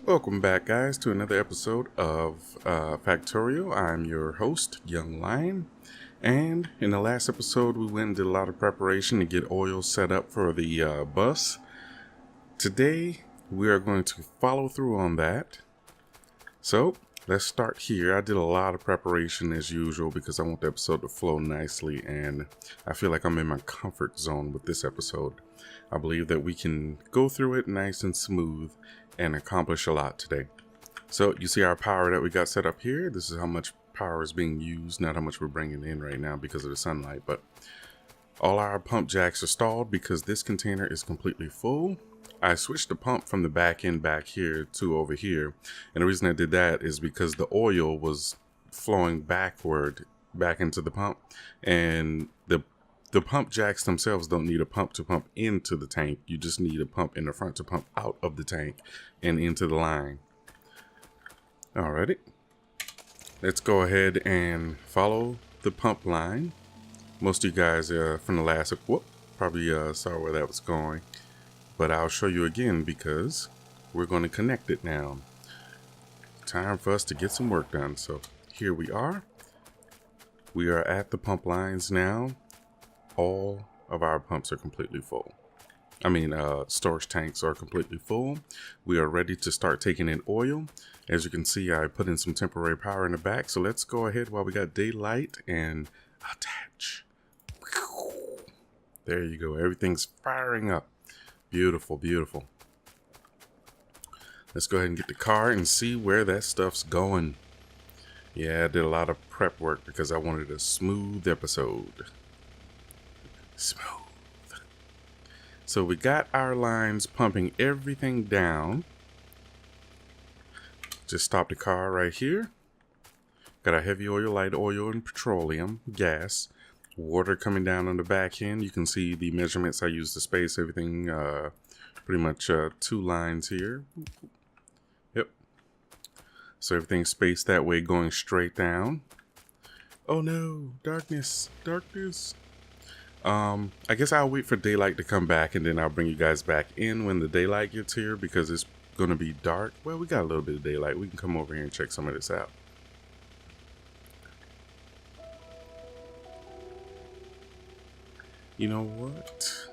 Welcome back, guys, to another episode of Factorio. I'm your host, Young Lion. And in the last episode, we went and did a lot of preparation to get oil set up for the bus. Today, we are going to follow through on that. So, let's start here. I did a lot of preparation as usual because I want the episode to flow nicely, and I feel like I'm in my comfort zone with this episode. I believe that we can go through it nice and smooth and accomplish a lot today. So you see our power that we got set up here. This is how much power is being used, not how much we're bringing in right now because of the sunlight, but all our pump jacks are stalled because this container is completely full. I switched the pump from the back end back here to over here, and the reason I did that is because the oil was flowing backward back into the pump, and the pump jacks themselves don't need a pump to pump into the tank. You just need a pump in the front to pump out of the tank and into the line. Alrighty. Let's go ahead and follow the pump line. Most of you guys from the last probably saw where that was going. But I'll show you again because we're going to connect it now. Time for us to get some work done. So here we are. We are at the pump lines now. All of our pumps are completely full. Storage tanks are completely full. We are ready to start taking in oil. As you can see, I put in some temporary power in the back. So let's go ahead while we got daylight and attach. There you go. Everything's firing up. Beautiful, beautiful. Let's go ahead and get the car and see where that stuff's going. Yeah, I did a lot of prep work because I wanted a smooth episode. Smooth. So we got our lines pumping everything down. Just stop the car right here. Got our heavy oil, light oil, and petroleum, gas. Water coming down on the back end. You can see the measurements I used to space everything. Pretty much 2 lines here. Yep. So everything's spaced that way, going straight down. Oh no, darkness, darkness. I guess I'll wait for daylight to come back and then I'll bring you guys back in when the daylight gets here because it's going to be dark. Well, we got a little bit of daylight. We can come over here and check some of this out. You know what?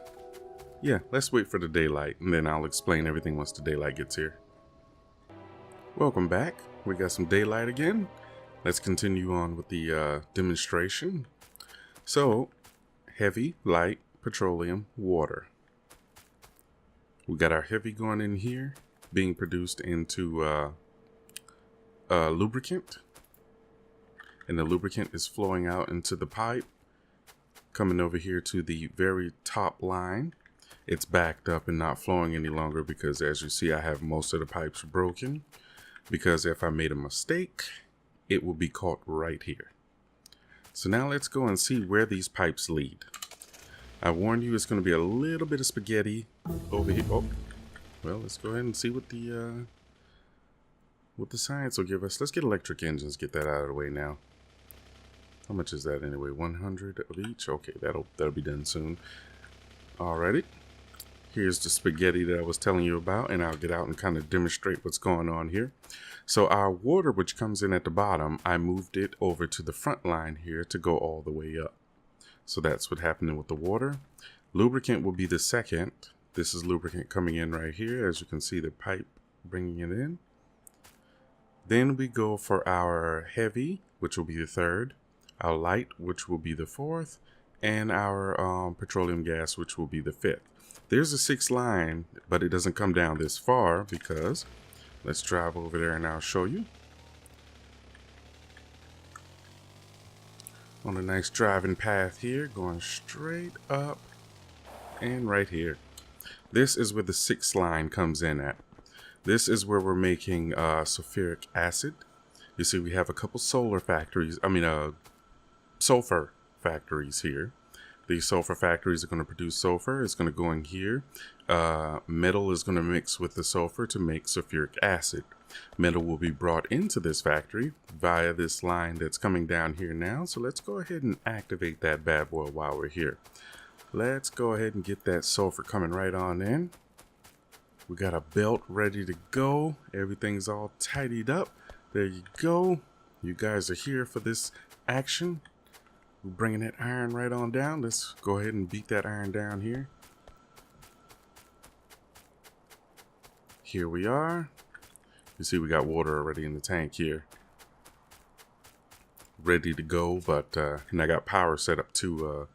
Yeah, let's wait for the daylight and then I'll explain everything once the daylight gets here. Welcome back. We got some daylight again. Let's continue on with the demonstration. So, heavy, light, petroleum, water. We got our heavy going in here, being produced into lubricant. And the lubricant is flowing out into the pipe, coming over here to the very top line. It's backed up and not flowing any longer because, as you see, I have most of the pipes broken. Because if I made a mistake, it will be caught right here. So now let's go and see where these pipes lead. I warned you it's going to be a little bit of spaghetti over here. Oh, well, let's go ahead and see what the science will give us. Let's get electric engines, get that out of the way now. How much is that anyway? 100 of each? Okay, that'll be done soon. Alrighty. Here's the spaghetti that I was telling you about, and I'll get out and kind of demonstrate what's going on here. So our water, which comes in at the bottom, I moved it over to the front line here to go all the way up. So that's what's happening with the water. Lubricant will be the second. This is lubricant coming in right here. As you can see, the pipe bringing it in. Then we go for our heavy, which will be the third. Our light, which will be the fourth. And our petroleum gas, which will be the fifth. There's a 6th line, but it doesn't come down this far because let's drive over there and I'll show you. On a nice driving path here, going straight up and right here. This is where the 6th line comes in at. This is where we're making sulfuric acid. You see we have a couple sulfur factories here. These sulfur factories are going to produce sulfur. It's going to go in here. Metal is going to mix with the sulfur to make sulfuric acid. Metal will be brought into this factory via this line that's coming down here now. So let's go ahead and activate that bad boy while we're here. Let's go ahead and get that sulfur coming right on in. We got a belt ready to go. Everything's all tidied up. There you go. You guys are here for this action. We're bringing that iron right on down. Let's go ahead and beat that iron down here. Here we are. You see we got water already in the tank here. Ready to go, but and I got power set up to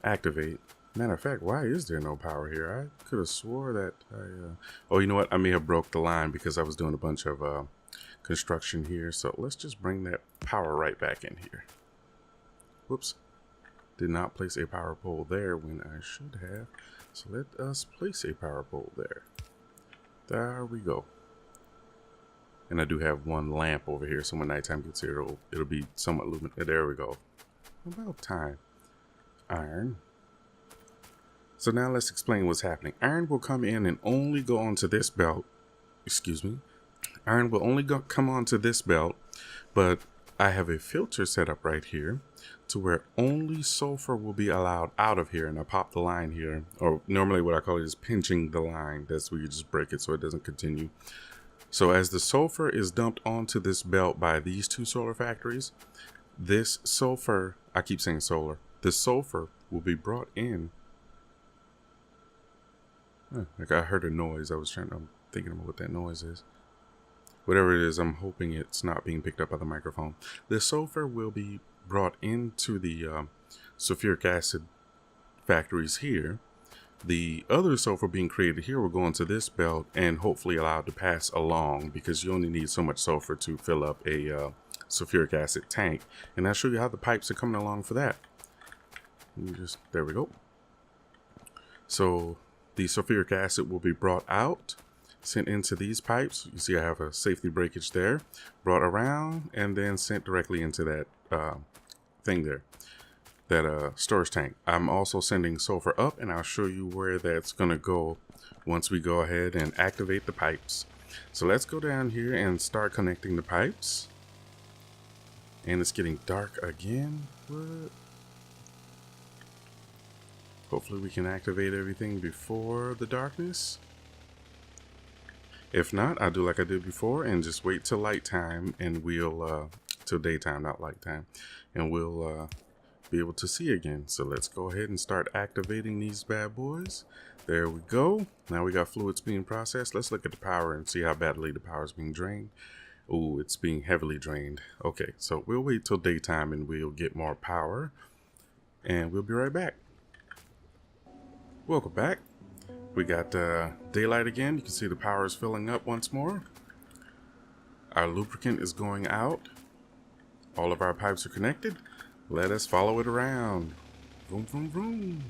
activate. Matter of fact, why is there no power here? I could have swore that oh, you know what? I may have broke the line because I was doing a bunch of construction here. So let's just bring that power right back in here. Whoops. Did not place a power pole there when I should have. So let us place a power pole there. There we go. And I do have one lamp over here, so when nighttime gets here, it'll be somewhat luminous. There we go. About time. Iron. So now let's explain what's happening. Iron will come in and only go onto this belt. Excuse me. Iron will only come onto this belt, but I have a filter set up right here to where only sulfur will be allowed out of here. And I pop the line here, or normally what I call it is pinching the line. That's where you just break it so it doesn't continue. So as the sulfur is dumped onto this belt by these two solar factories, this sulfur, I keep saying solar, this sulfur will be brought in. Like I heard a noise. I'm thinking about what that noise is. Whatever it is, I'm hoping it's not being picked up by the microphone. The sulfur will be brought into the sulfuric acid factories here. The other sulfur being created here will go into this belt and hopefully allowed to pass along, because you only need so much sulfur to fill up a sulfuric acid tank. And I'll show you how the pipes are coming along for that. There we go. So the sulfuric acid will be brought out, sent into these pipes. You see I have a safety breakage there, brought around, and then sent directly into that thing there, that storage tank. I'm also sending sulfur up, and I'll show you where that's going to go once we go ahead and activate the pipes. So let's go down here and start connecting the pipes. And it's getting dark again. What? Hopefully we can activate everything before the darkness. If not, I'll do like I did before and just wait till light time, and we'll till daytime, not light time, and we'll be able to see again. So let's go ahead and start activating these bad boys. There we go. Now we got fluids being processed. Let's look at the power and see how badly the power is being drained. Oh, it's being heavily drained. Okay, so we'll wait till daytime and we'll get more power, and we'll be right back. Welcome back. We got daylight again. You can see the power is filling up once more. Our lubricant is going out. All of our pipes are connected. Let us follow it around. Vroom, vroom, vroom.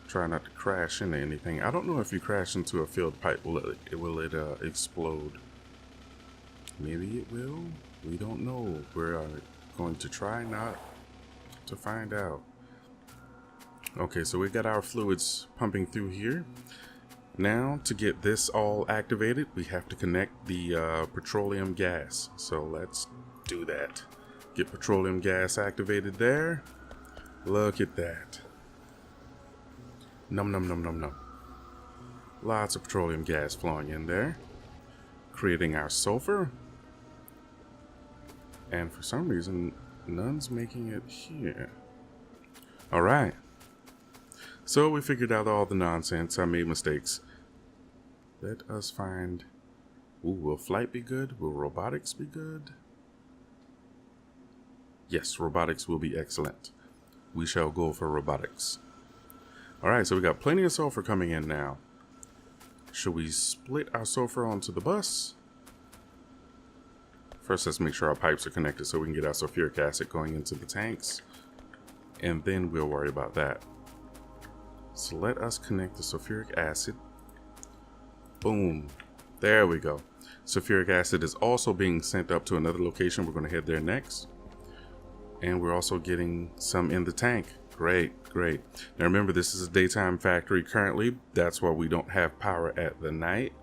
Try not to crash into anything. I don't know if you crash into a filled pipe, will it explode? Maybe it will. We don't know. We're going to try not to find out. Okay, so we got our fluids pumping through here. Now, to get this all activated, we have to connect the petroleum gas. So let's do that. Get petroleum gas activated there. Look at that. Num num num num num. Lots of petroleum gas flowing in there, creating our sulfur. And for some reason, none's making it here. All right. So we figured out all the nonsense. I made mistakes. Let us find... Ooh, will flight be good? Will robotics be good? Yes, robotics will be excellent. We shall go for robotics. Alright, so we got plenty of sulfur coming in now. Should we split our sulfur onto the bus? First, let's make sure our pipes are connected so we can get our sulfuric acid going into the tanks. And then we'll worry about that. So let us connect the sulfuric acid. Boom. There we go. Sulfuric acid is also being sent up to another location. We're going to head there next. And we're also getting some in the tank. Great, great. Now remember, this is a daytime factory currently. That's why we don't have power at the night.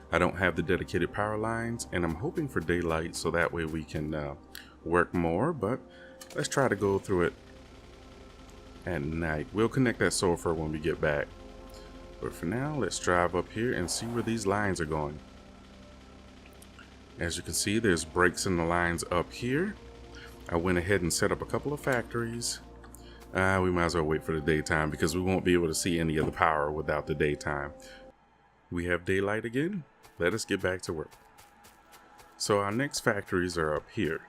I don't have the dedicated power lines, and I'm hoping for daylight so that way we can work more. But let's try to go through it at night. We'll connect that sulfur when we get back. But for now, let's drive up here and see where these lines are going. As you can see, there's breaks in the lines up here. I went ahead and set up a couple of factories. We might as well wait for the daytime because we won't be able to see any of the power without the daytime. We have daylight again. Let us get back to work. So our next factories are up here.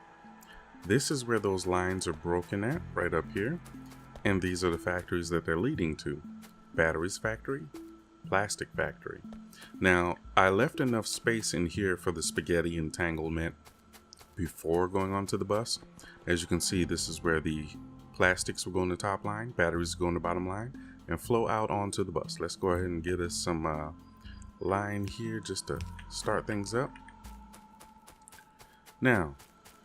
This is where those lines are broken at, right up here. And these are the factories that they're leading to. Batteries factory, plastic factory. Now, I left enough space in here for the spaghetti entanglement before going onto the bus. As you can see, this is where the plastics will go in the top line, batteries go in the bottom line, and flow out onto the bus. Let's go ahead and get us some line here just to start things up. Now,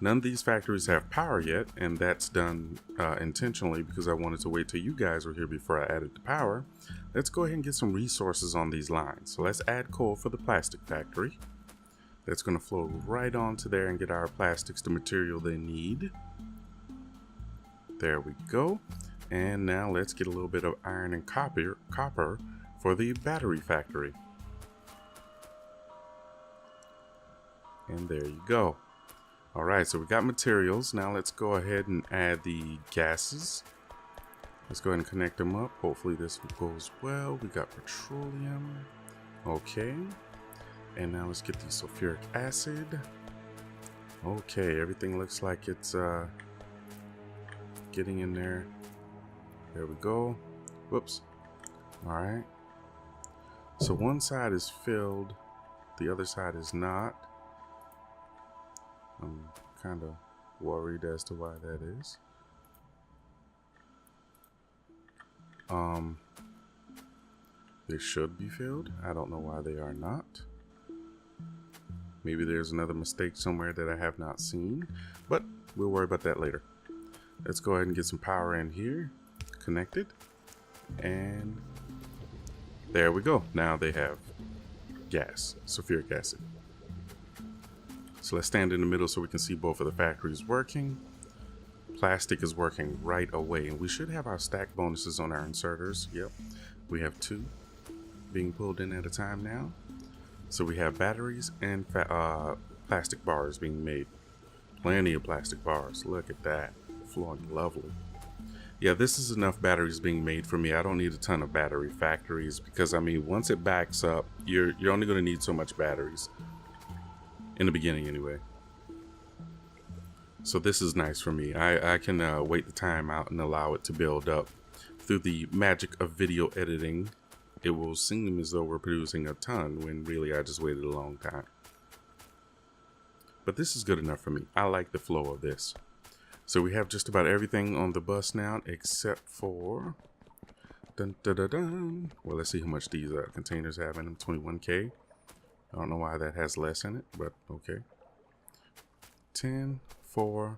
none of these factories have power yet, and that's done intentionally because I wanted to wait till you guys were here before I added the power. Let's go ahead and get some resources on these lines. So let's add coal for the plastic factory. That's going to flow right onto there and get our plastics the material they need. There we go. And now let's get a little bit of iron and copper for the battery factory. And there you go. Alright, so we got materials. Now let's go ahead and add the gases. Let's go ahead and connect them up. Hopefully this goes well. We got petroleum. Okay. And now let's get the sulfuric acid. Okay, everything looks like it's getting in there. There we go. Whoops. Alright. So one side is filled. The other side is not. I'm kind of worried as to why that is. They should be filled. I don't know why they are not. Maybe there's another mistake somewhere that I have not seen, but we'll worry about that later. Let's go ahead and get some power in here, connected, and there we go. Now they have gas, sulfuric acid. So let's stand in the middle so we can see both of the factories working. Plastic is working right away, and we should have our stack bonuses on our inserters. Yep, we have 2 being pulled in at a time now. So we have batteries and plastic bars being made. Plenty of plastic bars. Look at that, flowing lovely. Yeah, this is enough batteries being made for me. I don't need a ton of battery factories because, I mean, once it backs up, you're only going to need so much batteries. In the beginning, anyway. So this is nice for me. I can wait the time out and allow it to build up. Through the magic of video editing, it will seem as though we're producing a ton when really I just waited a long time. But this is good enough for me. I like the flow of this. So we have just about everything on the bus now except for... Dun, dun, dun, dun. Well, let's see how much these containers have in them. 21K. I don't know why that has less in it, but okay. 10, 4,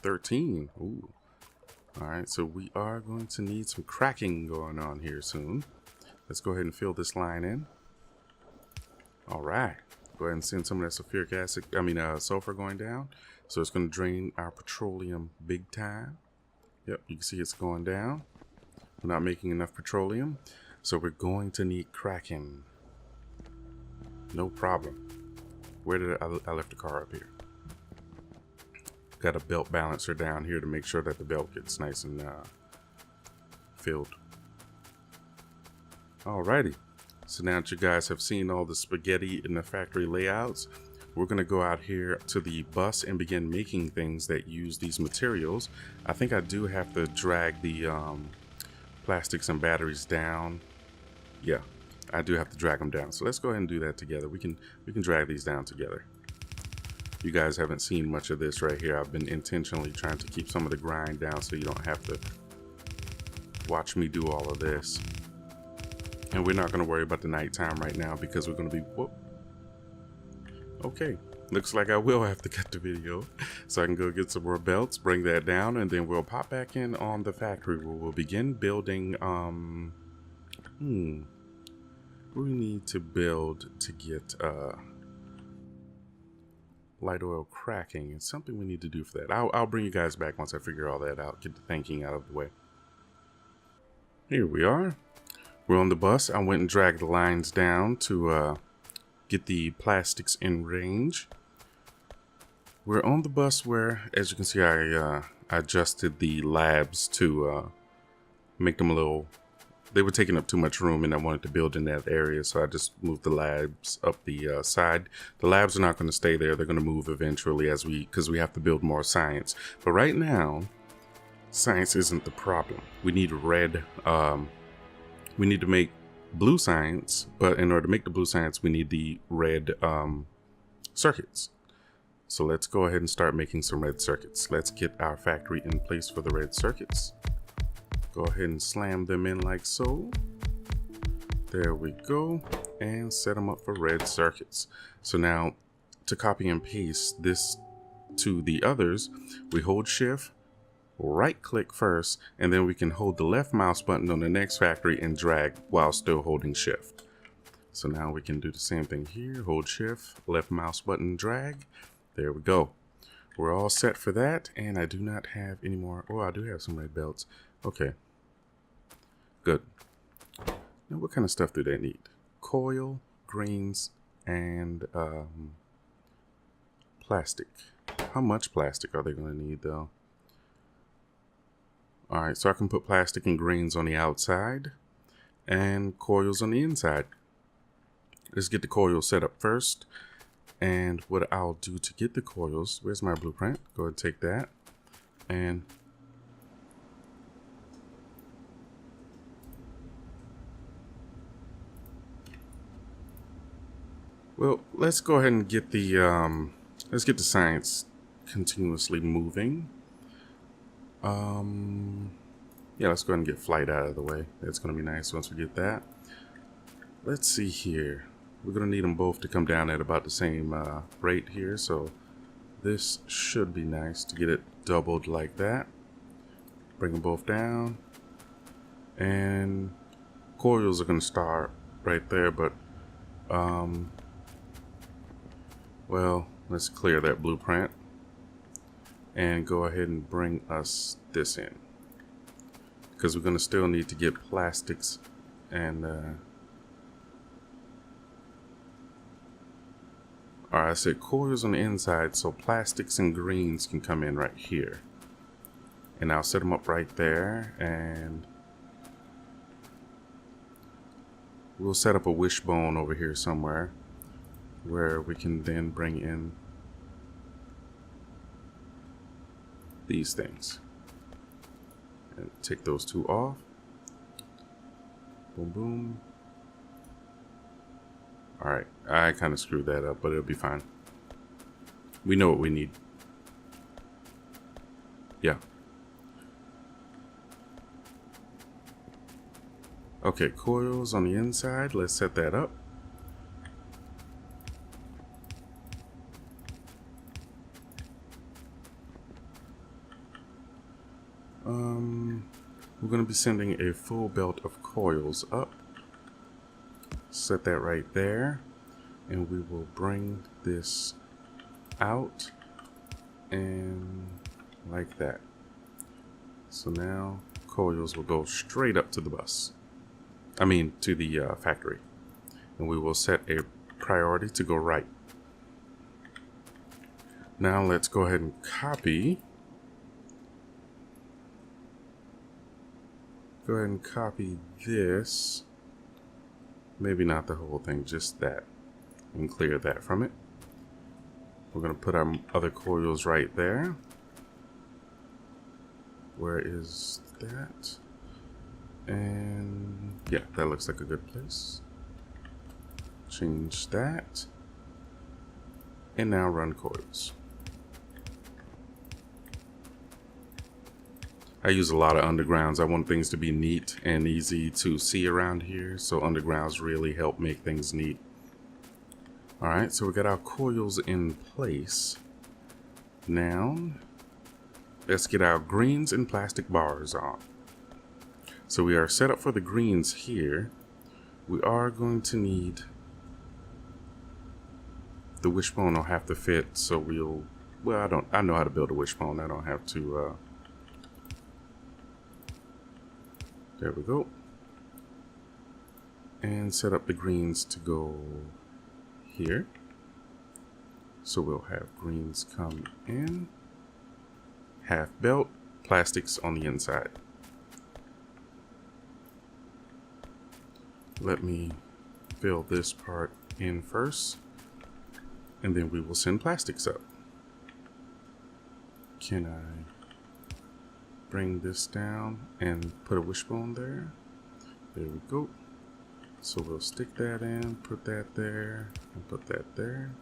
13. Ooh. Alright, so we are going to need some cracking going on here soon. Let's go ahead and fill this line in. Alright. Go ahead and send some of that sulfuric acid, sulfur going down. So it's going to drain our petroleum big time. Yep, you can see it's going down. We're not making enough petroleum. So we're going to need cracking. No problem. Where did I left the car up here? Got a belt balancer down here to make sure that the belt gets nice and filled. Alrighty. So now that you guys have seen all the spaghetti in the factory layouts, we're going to go out here to the bus and begin making things that use these materials. I think I do have to drag the plastics and batteries down. Yeah. I do have to drag them down, so let's go ahead and do that together. We can drag these down together. You guys haven't seen much of this right here. I've been intentionally trying to keep some of the grind down so you don't have to watch me do all of this. And we're not going to worry about the nighttime right now because we're going to be... Whoop. Okay, looks like I will have to cut the video so I can go get some more belts, bring that down, and then we'll pop back in on the factory where we'll begin building we need to build to get light oil cracking. It's something we need to do for that. I'll bring you guys back once I figure all that out, get the thinking out of the way. Here we are. We're on the bus. I went and dragged the lines down to get the plastics in range. We're on the bus where, as you can see, I adjusted the labs to make them a little... They were taking up too much room and I wanted to build in that area, so I just moved the labs up the side. The labs are not going to stay there. They're going to move eventually because we have to build more science. But right now, science isn't the problem. We need red... we need to make blue science, but in order to make the blue science, we need the red circuits. So let's go ahead and start making some red circuits. Let's get our factory in place for the red circuits. Go ahead and slam them in like so. There we go. And set them up for red circuits. So now to copy and paste this to the others, we hold shift, right click first, and then we can hold the left mouse button on the next factory and drag while still holding shift. So now we can do the same thing here. Hold shift, left mouse button, drag. There we go. We're all set for that, and I do not have any more. Oh, I do have some red belts. Okay. Good. Now, what kind of stuff do they need? Coil, greens, and plastic. How much plastic are they going to need, though? All right, so I can put plastic and greens on the outside and coils on the inside. Let's get the coils set up first. And what I'll do to get the coils, where's my blueprint? Go ahead and take that. And well, let's go ahead and get the science continuously moving. Yeah, let's go ahead and get flight out of the way. That's going to be nice once we get that. Let's see here. We're going to need them both to come down at about the same rate here. So this should be nice to get it doubled like that. Bring them both down. And coils are going to start right there, but well, let's clear that blueprint and go ahead and bring us this in, because we're going to still need to get plastics and alright, I said coils on the inside, so plastics and greens can come in right here, and I'll set them up right there, and we'll set up a wishbone over here somewhere where we can then bring in these things and take those two off. Boom, boom. All right, I kind of screwed that up, but it'll be fine. We know what we need. Yeah. Okay, coils on the inside. Let's set that up. We're going to be sending a full belt of coils up. Set that right there, and we will bring this out and like that. So now coils will go straight up to the bus. I mean to the factory, and we will set a priority to go right. Now let's go ahead and copy. Go ahead and copy this. Maybe not the whole thing, just that. And clear that from it. We're going to put our other coils right there. Where is that? And yeah, that looks like a good place. Change that. And now run coils. I use a lot of undergrounds. I want things to be neat and easy to see around here, so undergrounds really help make things neat. Alright, so we got our coils in place. Now, let's get our greens and plastic bars on. So we are set up for the greens here. We are going to need... The wishbone will have to fit, so we'll... Well, I know how to build a wishbone. I don't have to... There we go. and set up the greens to go here. So we'll have greens come in, half belt, plastics on the inside. Let me fill this part in first, and then we will send plastics up. Can I bring this down and put a wishbone there? There we go. So we'll stick that in, put that there, and put that there.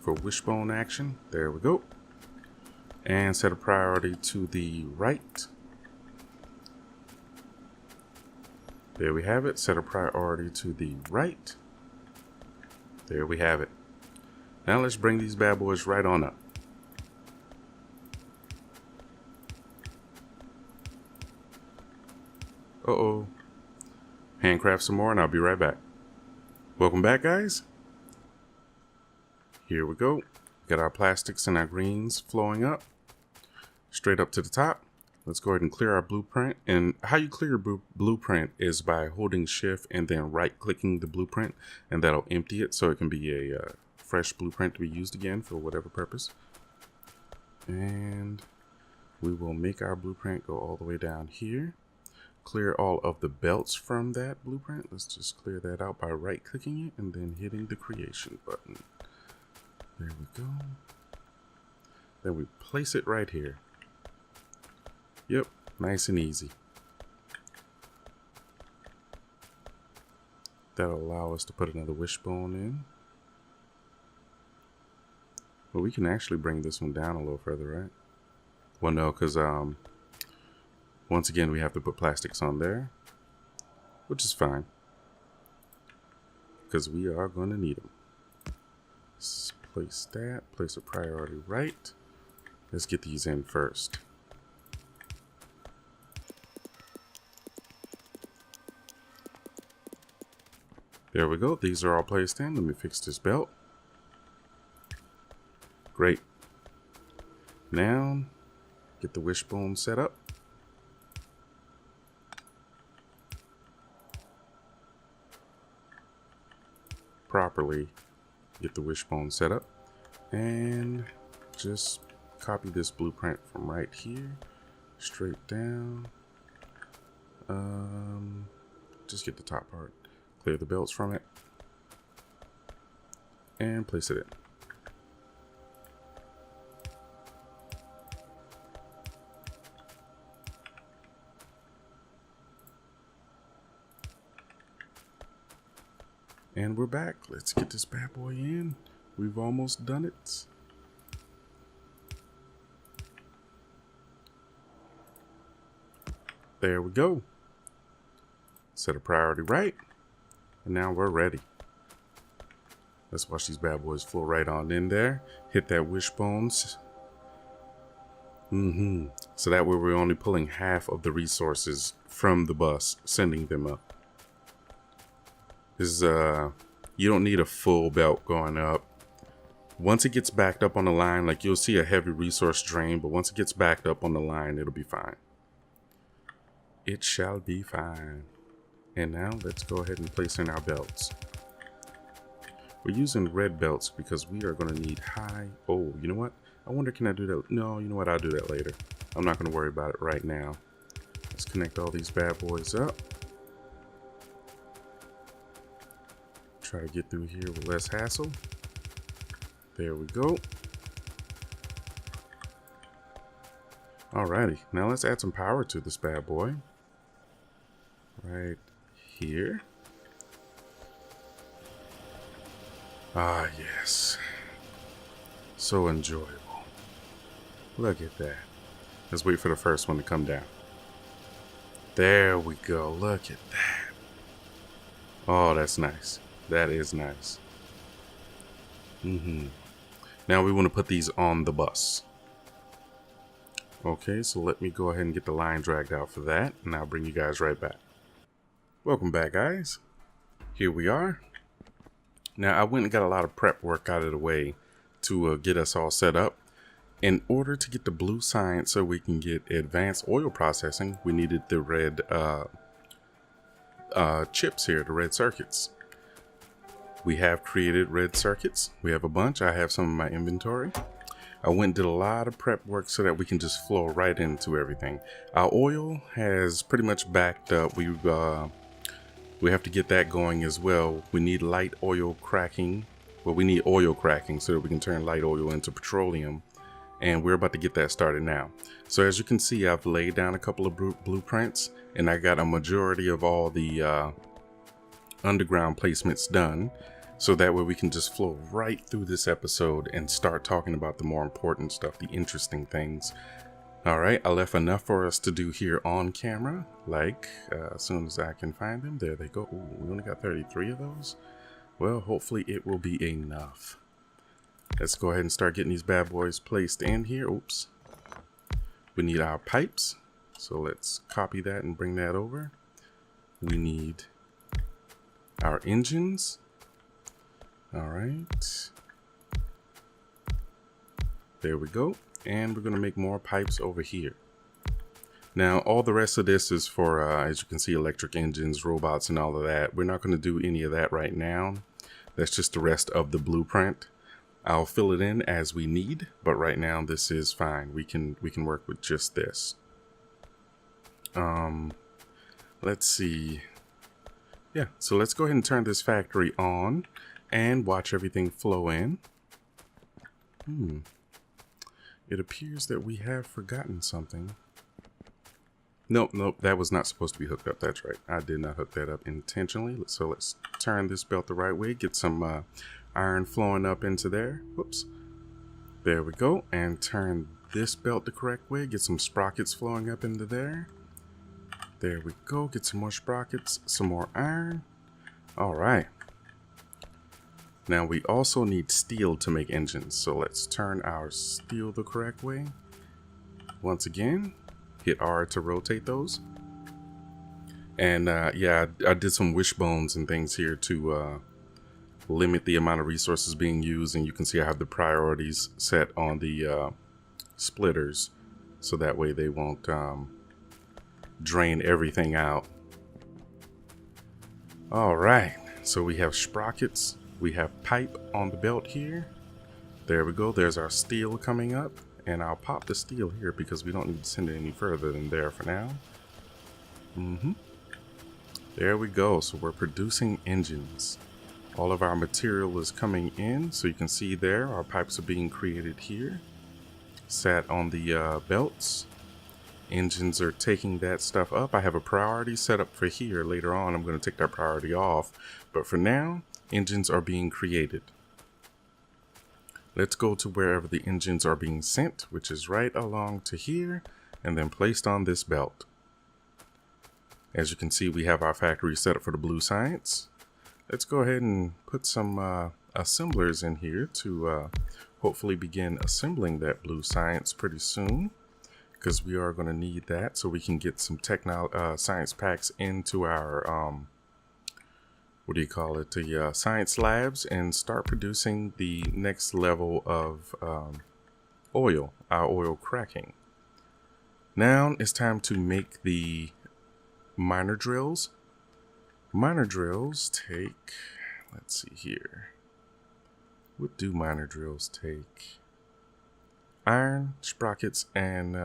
For wishbone action, there we go. And set a priority to the right. There we have it. Set a priority to the right. There we have it. Now let's bring these bad boys right on up. Uh-oh. Handcraft some more and I'll be right back. Welcome back, guys. Here we go. Got our plastics and our greens flowing up. Straight up to the top. Let's go ahead and clear our blueprint. And how you clear your blueprint is by holding shift and then right clicking the blueprint, and that'll empty it so it can be a fresh blueprint to be used again for whatever purpose. And we will make our blueprint go all the way down here. Clear all of the belts from that blueprint. Let's just clear that out by right clicking it and then hitting the creation button. There we go. Then we place it right here. Yep, nice and easy. That'll allow us to put another wishbone in. Well, we can actually bring this one down a little further, right? Well, no, because once again, we have to put plastics on there, which is fine, because we are going to need them. Let's place that, place a priority right. Let's get these in first. There we go. These are all placed in. Let me fix this belt. Great. Now, get the wishbone set up. Properly get the wishbone set up. And just copy this blueprint from right here. Straight down. Just get the top part. Clear the belts from it. And place it in. And we're back. Let's get this bad boy in. We've almost done it. There we go. Set a priority right. And now we're ready. Let's watch these bad boys flow right on in there. Hit that wishbones. So that way we're only pulling half of the resources from the bus, sending them up. This is, you don't need a full belt going up. Once it gets backed up on the line, like you'll see a heavy resource drain, but once it gets backed up on the line, it'll be fine. It shall be fine. And now let's go ahead and place in our belts. We're using red belts because we are going to need high. Oh, you know what? I wonder, can I do that? No, you know what? I'll do that later. I'm not going to worry about it right now. Let's connect all these bad boys up. Try to get through here with less hassle. There we go. Alrighty, now let's add some power to this bad boy. Right here. Ah, yes. So enjoyable. Look at that. Let's wait for the first one to come down. There we go. Look at that. Oh, that's nice. That is nice. Now we want to put these on the bus. Okay, so let me go ahead and get the line dragged out for that, and I'll bring you guys right back. Welcome back, guys. Here we are. Now, I went and got a lot of prep work out of the way to get us all set up. In order to get the blue science so we can get advanced oil processing, we needed the red chips here, the red circuits. We have created red circuits. We have a bunch. I have some in my inventory. I went and did a lot of prep work so that we can just flow right into everything. Our oil has pretty much backed up. We have to get that going as well. We need light oil cracking. Well, we need oil cracking so that we can turn light oil into petroleum. And we're about to get that started now. So as you can see, I've laid down a couple of blueprints, and I got a majority of all the underground placements done. So that way we can just flow right through this episode and start talking about the more important stuff, the interesting things. All right, I left enough for us to do here on camera. Like, as soon as I can find them, there they go. Ooh, we only got 33 of those. Well, hopefully it will be enough. Let's go ahead and start getting these bad boys placed in here. Oops. We need our pipes. So let's copy that and bring that over. We need our engines. All right. There we go. And we're going to make more pipes over here. Now, all the rest of this is for, as you can see, electric engines, robots, and all of that. We're not going to do any of that right now. That's just the rest of the blueprint. I'll fill it in as we need, but right now this is fine. We can work with just this. Let's see. Yeah, so let's go ahead and turn this factory on and watch everything flow in. It appears that we have forgotten something. Nope, that was not supposed to be hooked up. That's right. I did not hook that up intentionally. So let's turn this belt the right way. Get some iron flowing up into there. Whoops. There we go. And turn this belt the correct way. Get some sprockets flowing up into there. There we go. Get some more sprockets, some more iron. All right. Now we also need steel to make engines. So let's turn our steel the correct way. Once again, hit R to rotate those. And yeah, I did some wishbones and things here to limit the amount of resources being used. And you can see I have the priorities set on the splitters. So that way they won't drain everything out. All right, so we have sprockets. We have pipe on the belt here. There we go. There's our steel coming up. And I'll pop the steel here because we don't need to send it any further than there for now. There we go. So we're producing engines. All of our material is coming in. So you can see there, our pipes are being created here. Sat on the belts. Engines are taking that stuff up. I have a priority set up for here. Later on, I'm going to take that priority off. But for now, engines are being created. Let's go to wherever the engines are being sent, which is right along to here, and then placed on this belt. As you can see, we have our factory set up for the blue science. Let's go ahead and put some assemblers in here to hopefully begin assembling that blue science pretty soon, because we are going to need that so we can get some science packs into our what do you call it, the science labs, and start producing the next level of oil, our oil cracking. Now it's time to make the miner drills. Miner drills take, let's see here, what do miner drills take? Iron, sprockets, and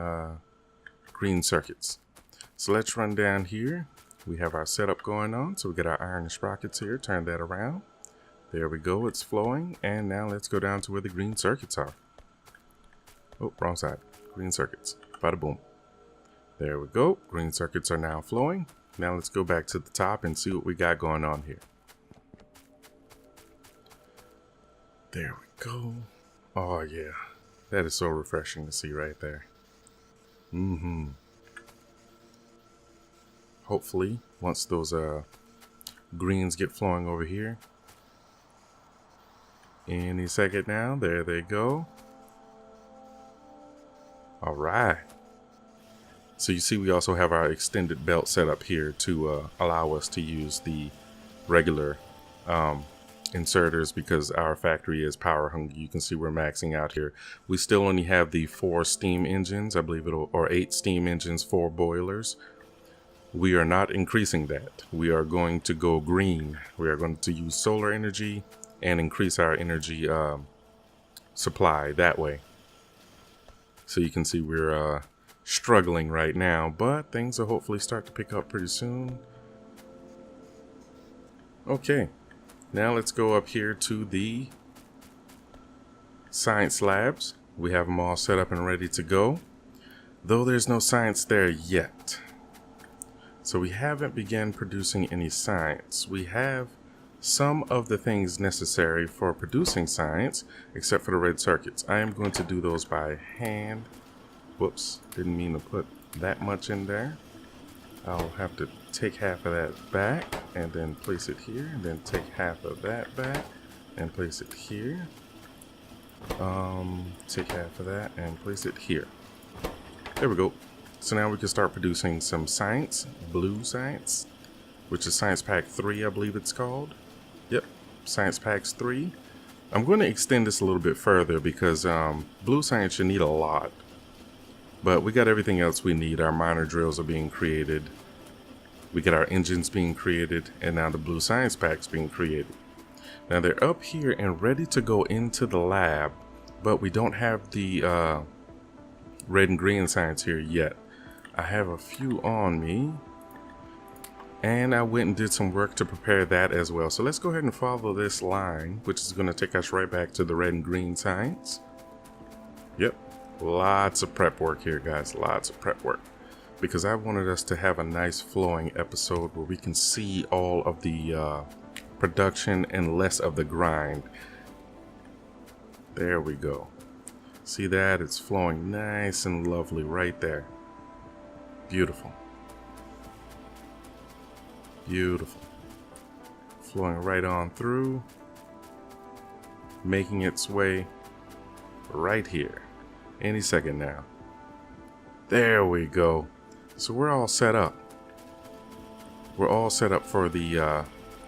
green circuits. So let's run down here. We have our setup going on, so we get our iron and sprockets here. Turn that around. There we go, it's flowing. And now let's go down to where the green circuits are. Oh, wrong side. Green circuits. Bada boom. There we go. Green circuits are now flowing. Now let's go back to the top and see what we got going on here. There we go. Oh yeah, that is so refreshing to see right there. Hopefully, once those greens get flowing over here. Any second now. There they go. All right. So you see we also have our extended belt set up here to allow us to use the regular inserters because our factory is power hungry. You can see we're maxing out here. We still only have the 4 steam engines, I believe or 8 steam engines, 4 boilers. we are not increasing that. We are going to go green. We are going to use solar energy and increase our energy supply that way. So you can see we're struggling right now, but things will hopefully start to pick up pretty soon. Okay, now let's go up here to the science labs. We have them all set up and ready to go, though there's no science there yet. So we haven't begun producing any science. We have some of the things necessary for producing science, except for the red circuits. I am going to do those by hand. Whoops, didn't mean to put that much in there. I'll have to take half of that back and then place it here, and then take half of that back and place it here. Take half of that and place it here. There we go. So now we can start producing some science, blue science, which is science pack 3, I believe it's called. Yep, science packs 3. I'm going to extend this a little bit further because blue science you need a lot. But we got everything else we need. Our miner drills are being created. We got our engines being created, and now the blue science packs being created. Now they're up here and ready to go into the lab, but we don't have the red and green science here yet. I have a few on me, and I went and did some work to prepare that as well. So let's go ahead and follow this line, which is going to take us right back to the red and green science. Yep, lots of prep work here, guys, lots of prep work, because I wanted us to have a nice flowing episode where we can see all of the production and less of the grind. There we go. See that? It's flowing nice and lovely right there. Beautiful. Beautiful. Flowing right on through, making its way right here. Any second now. There we go. So we're all set up. We're all set up for the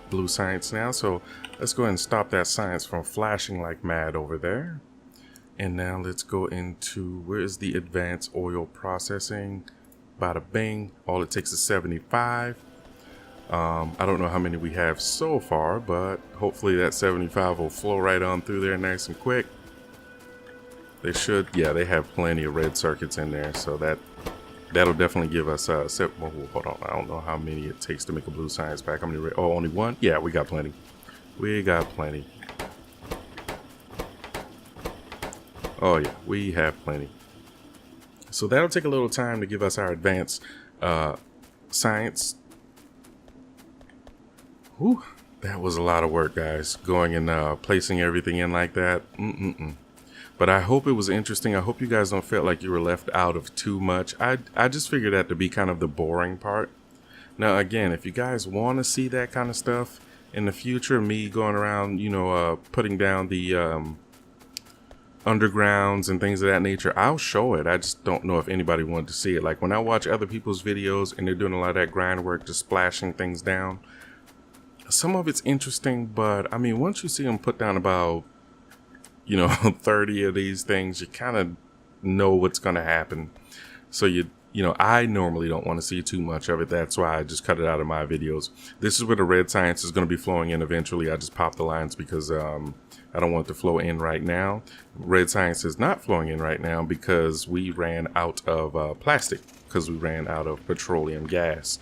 blue science now. So let's go ahead and stop that science from flashing like mad over there. And now let's go into, where is the advanced oil processing? Bada bing. All it takes is 75. I don't know how many we have so far, but hopefully that 75 will flow right on through there nice and quick. They should. Yeah, they have plenty of red circuits in there, so that'll definitely give us hold on. I don't know how many it takes to make a blue science pack. How many red? Oh, only one? Yeah, we got plenty. We got plenty. Oh yeah, we have plenty. So that'll take a little time to give us our advanced science. Whew, that was a lot of work, guys, going and placing everything in like that. But I hope it was interesting. I hope you guys don't feel like you were left out of too much. I just figured that to be kind of the boring part. Now, again, if you guys want to see that kind of stuff in the future, me going around, you know, putting down the undergrounds and things of that nature, I'll show it. I just don't know if anybody wanted to see it. Like when I watch other people's videos and they're doing a lot of that grind work, just splashing things down, some of it's interesting, but I mean, once you see them put down about, you know, 30 of these things, you kind of know what's going to happen. So you know, I normally don't want to see too much of it. That's why I just cut it out of my videos. This is where the red science is going to be flowing in eventually. I just popped the lines because I don't want it to flow in right now. Red science is not flowing in right now because we ran out of plastic, because we ran out of petroleum gas.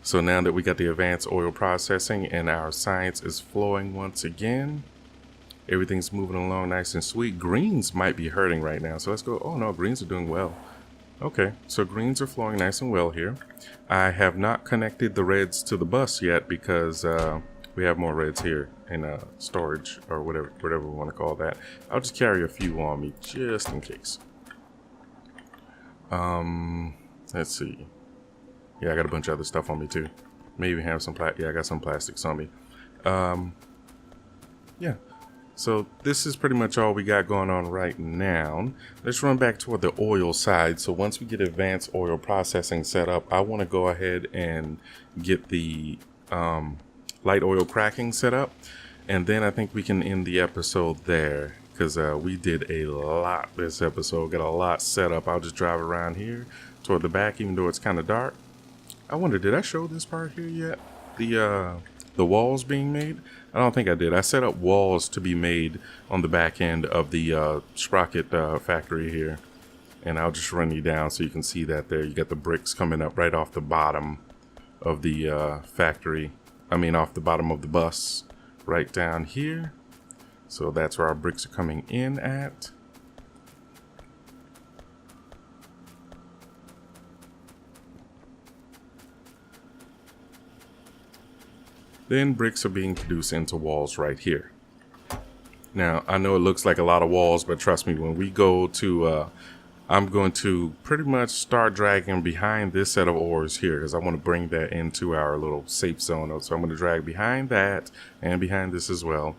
So now that we got the advanced oil processing and our science is flowing once again, everything's moving along nice and sweet. Greens might be hurting right now. So let's go. Oh no, greens are doing well. Okay, so greens are flowing nice and well here. I have not connected the reds to the bus yet because we have more reds here in storage, or whatever we want to call that. I'll just carry a few on me just in case. Let's see. Yeah, I got a bunch of other stuff on me too. Maybe have some yeah, I got some plastics on me. Yeah. So this is pretty much all we got going on right now. Let's run back toward the oil side. So once we get advanced oil processing set up, I want to go ahead and get the light oil cracking set up. And then I think we can end the episode there, because we did a lot this episode, got a lot set up. I'll just drive around here toward the back, even though it's kind of dark. I wonder, did I show this part here yet? The walls being made? I don't think I did. I set up walls to be made on the back end of the sprocket factory here. And I'll just run you down so you can see that there. You got the bricks coming up right off the bottom of the factory. I mean, off the bottom of the bus. Right down here. So that's where our bricks are coming in at. Then bricks are being produced into walls right here. Now, I know it looks like a lot of walls, but trust me, when we go to, I'm going to pretty much start dragging behind this set of ores here because I want to bring that into our little safe zone. So I'm going to drag behind that and behind this as well.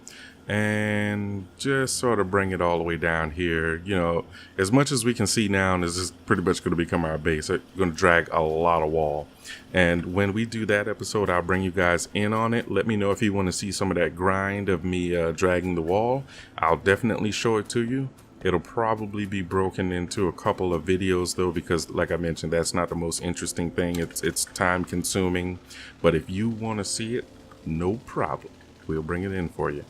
And just sort of bring it all the way down here. You know, as much as we can see now, this is pretty much going to become our base. I'm going to drag a lot of wall. And when we do that episode, I'll bring you guys in on it. Let me know if you want to see some of that grind of me dragging the wall. I'll definitely show it to you. It'll probably be broken into a couple of videos though, because like I mentioned, that's not the most interesting thing. It's time consuming. But if you want to see it, no problem. We'll bring it in for you.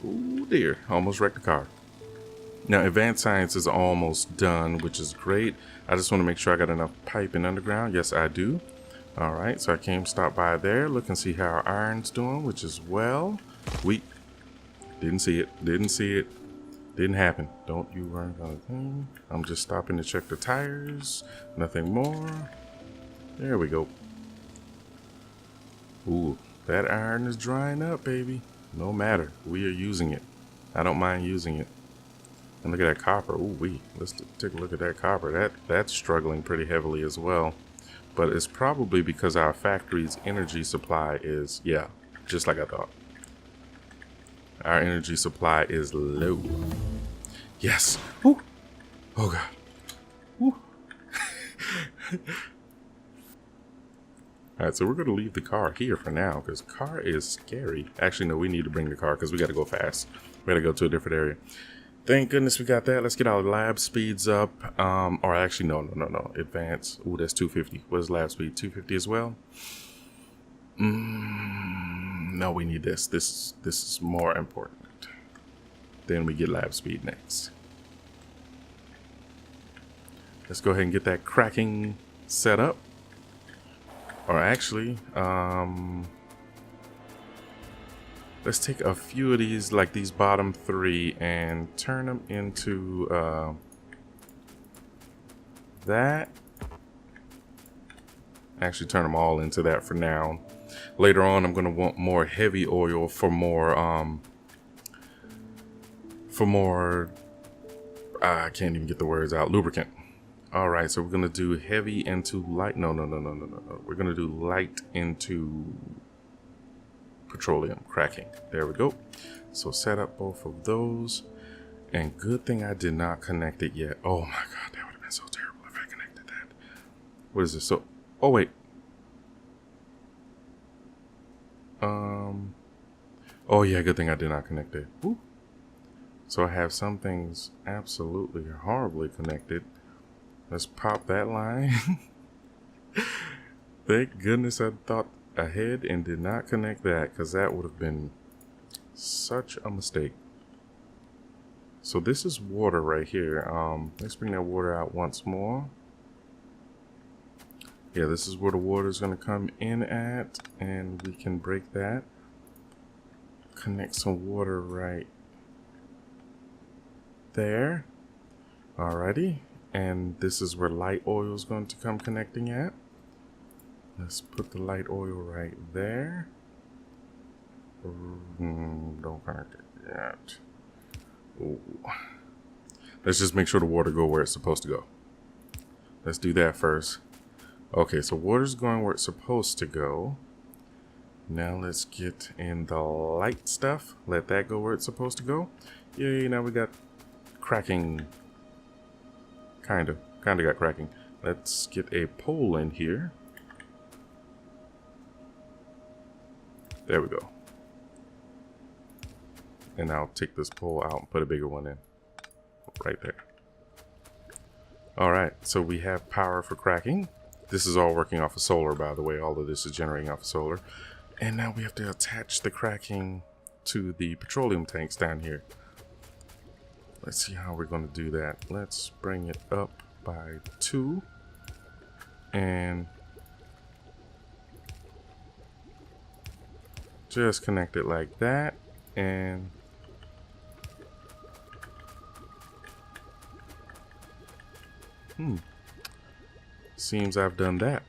Oh dear, almost wrecked the car. Now advanced science is almost done, which is great. I just want to make sure I got enough piping underground. Yes, I do. All right, so I came stop by there, look and see how our iron's doing, which is well. We didn't see it, didn't happen. Don't you worry about a thing. I'm just stopping to check the tires, nothing more. There we go. Ooh, that iron is drying up, baby. No matter, we are using it. I don't mind using it. And look at that copper. Ooh, let's take a look at that copper. That's struggling pretty heavily as well. But it's probably because our factory's energy supply is, yeah, just like I thought. Our energy supply is low. Yes. Ooh. Oh God. Ooh. Alright, so we're going to leave the car here for now, because car is scary. Actually, no, we need to bring the car, because we got to go fast. We got to go to a different area. Thank goodness we got that. Let's get our lab speeds up. Or actually, no. Advance. Ooh, that's 250. What is lab speed? 250 as well? No, we need this. This is more important. Then we get lab speed next. Let's go ahead and get that cracking set up. Or actually, let's take a few of these, like these bottom three, and turn them into that. Actually, turn them all into that for now. Later on, I'm going to want more heavy oil for more, I can't even get the words out, lubricant. All right, so we're going to do heavy into light. No. We're going to do light into petroleum cracking. There we go. So set up both of those. And good thing I did not connect it yet. Oh my God, that would have been so terrible if I connected that. What is this? So, oh wait. Oh yeah, good thing I did not connect it. Woo. So I have some things absolutely horribly connected. Let's pop that line. Thank goodness I thought ahead and did not connect that, because that would have been such a mistake. So this is water right here. Let's bring that water out once more. Yeah, this is where the water is going to come in at, and we can break that. Connect some water right there. Alrighty. And this is where light oil is going to come connecting at. Let's put the light oil right there. Don't connect it yet. Ooh. Let's just make sure the water go where it's supposed to go. Let's do that first. Okay, so water's going where it's supposed to go. Now let's get in the light stuff. Let that go where it's supposed to go. Yay, now we got cracking. Kinda got cracking. Let's get a pole in here. There we go. And I'll take this pole out and put a bigger one in. Right there. Alright, so we have power for cracking. This is all working off of solar, by the way. All of this is generating off of solar. And now we have to attach the cracking to the petroleum tanks down here. Let's see how we're going to do that. Let's bring it up by 2. And just connect it like that. And seems I've done that.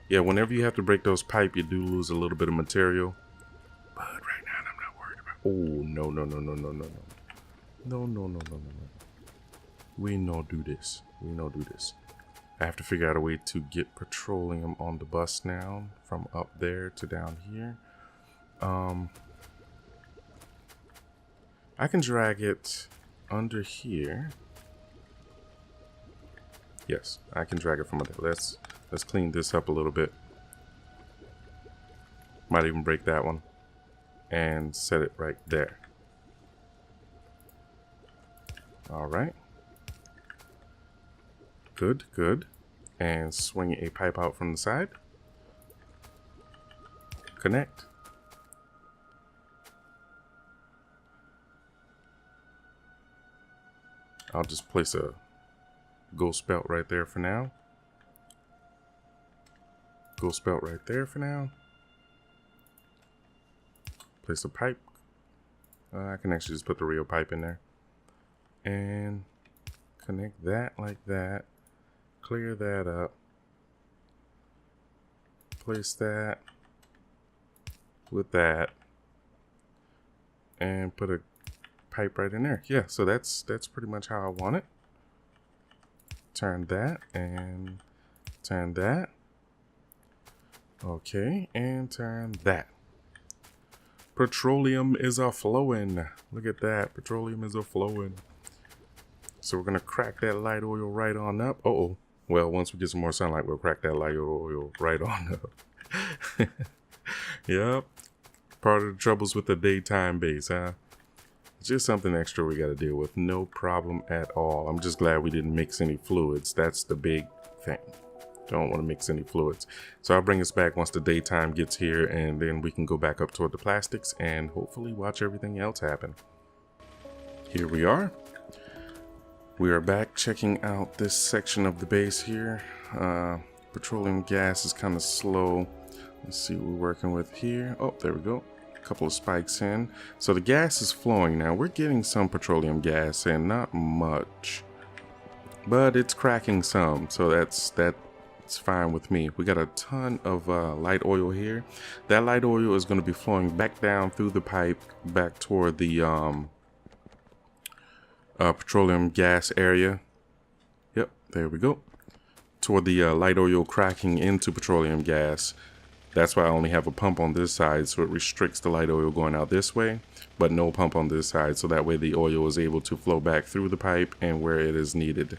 Yeah, whenever you have to break those pipe, you do lose a little bit of material. But right now, I'm not worried about. Oh, no, no, no, no, no, no, no. No, no, no, no, no, no. We no do this. We no do this. I have to figure out a way to get petroleum on the bus now from up there to down here. I can drag it under here. Yes, I can drag it from under. Let's clean this up a little bit. Might even break that one and set it right there. All right. Good, good. And swing a pipe out from the side. Connect. I'll just place a ghost belt right there for now. Ghost belt right there for now. Place a pipe. I can actually just put the real pipe in there. And connect that like that. Clear that up. Place that with that. And put a pipe right in there. Yeah, so that's pretty much how I want it. Turn that and turn that. Okay, and turn that. Petroleum is a flowing. Look at that. Petroleum is a flowing. So we're gonna crack that light oil right on up. Uh-oh. Well, once we get some more sunlight, we'll crack that light oil right on up. Yep. Part of the troubles with the daytime base, huh? Just something extra we got to deal with. No problem at all. I'm just glad we didn't mix any fluids. That's the big thing. Don't want to mix any fluids. So I'll bring us back once the daytime gets here, and then we can go back up toward the plastics and hopefully watch everything else happen. Here we are. We are back checking out this section of the base here. Petroleum gas is kind of slow. Let's see what we're working with here. Oh, there we go. Couple of spikes in. So the gas is flowing now. We're getting some petroleum gas in, not much, but it's cracking some, so that's fine with me. We got a ton of light oil here. That light oil is going to be flowing back down through the pipe back toward the petroleum gas area. Yep, there we go. Toward the light oil cracking into petroleum gas. That's why I only have a pump on this side, so it restricts the light oil going out this way, but no pump on this side, so that way the oil is able to flow back through the pipe and where it is needed.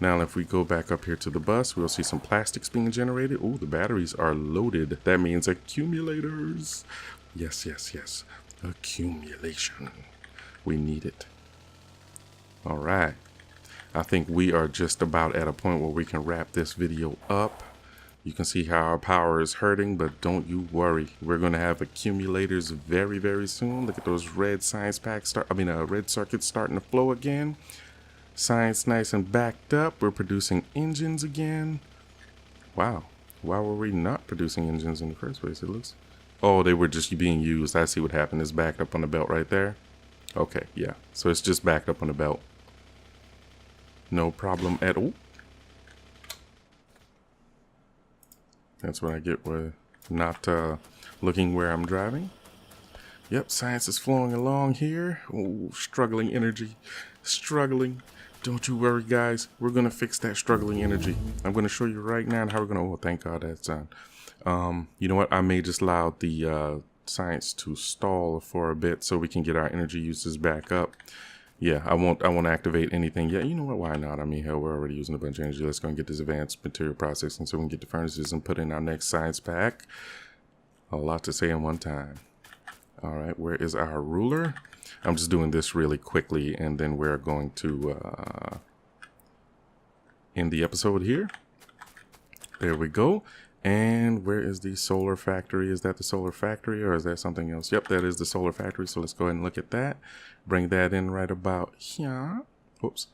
Now, if we go back up here to the bus, we'll see some plastics being generated. Oh, the batteries are loaded. That means accumulators. Yes, yes, yes. Accumulation. We need it. All right. I think we are just about at a point where we can wrap this video up. You can see how our power is hurting, but don't you worry. We're going to have accumulators very, very soon. Look at those red science packs red circuits starting to flow again. Science nice and backed up. We're producing engines again. Wow. Why were we not producing engines in the first place? It looks... Oh, they were just being used. I see what happened. It's backed up on the belt right there. Okay, yeah. So it's just backed up on the belt. No problem at all. That's what I get with not looking where I'm driving. Yep, science is flowing along here. Oh, struggling energy. Struggling. Don't you worry, guys. We're going to fix that struggling energy. I'm going to show you right now how we're going to... Oh, thank God that's on. You know what? I may just allow the science to stall for a bit so we can get our energy uses back up. Yeah, I won't activate anything yet. You know what? Why not? I mean, hell, we're already using a bunch of energy. Let's go and get this advanced material processing so we can get the furnaces and put in our next science pack. A lot to say in one time. All right, where is our ruler? I'm just doing this really quickly, and then we're going to end the episode here. There we go. And where is the solar factory? Is that the solar factory or is that something else? Yep, that is the solar factory. So let's go ahead and look at that. Bring that in right about here. Oops.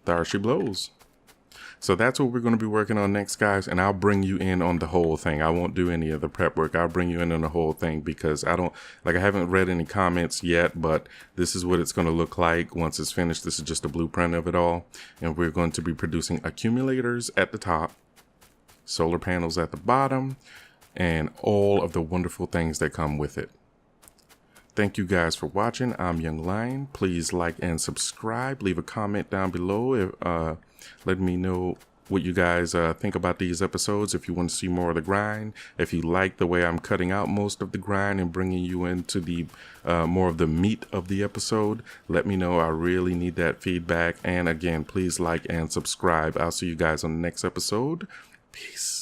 There she blows. So that's what we're going to be working on next, guys. And I'll bring you in on the whole thing. I won't do any of the prep work. I'll bring you in on the whole thing because I haven't read any comments yet, but this is what it's going to look like once it's finished. This is just a blueprint of it all. And we're going to be producing accumulators at the top, solar panels at the bottom, and all of the wonderful things that come with it. Thank you guys for watching. I'm Young Lion. Please like and subscribe. Leave a comment down below. Let me know what you guys think about these episodes. If you want to see more of the grind, if you like the way I'm cutting out most of the grind and bringing you into the more of the meat of the episode, let me know. I really need that feedback. And again, please like and subscribe. I'll see you guys on the next episode. Peace.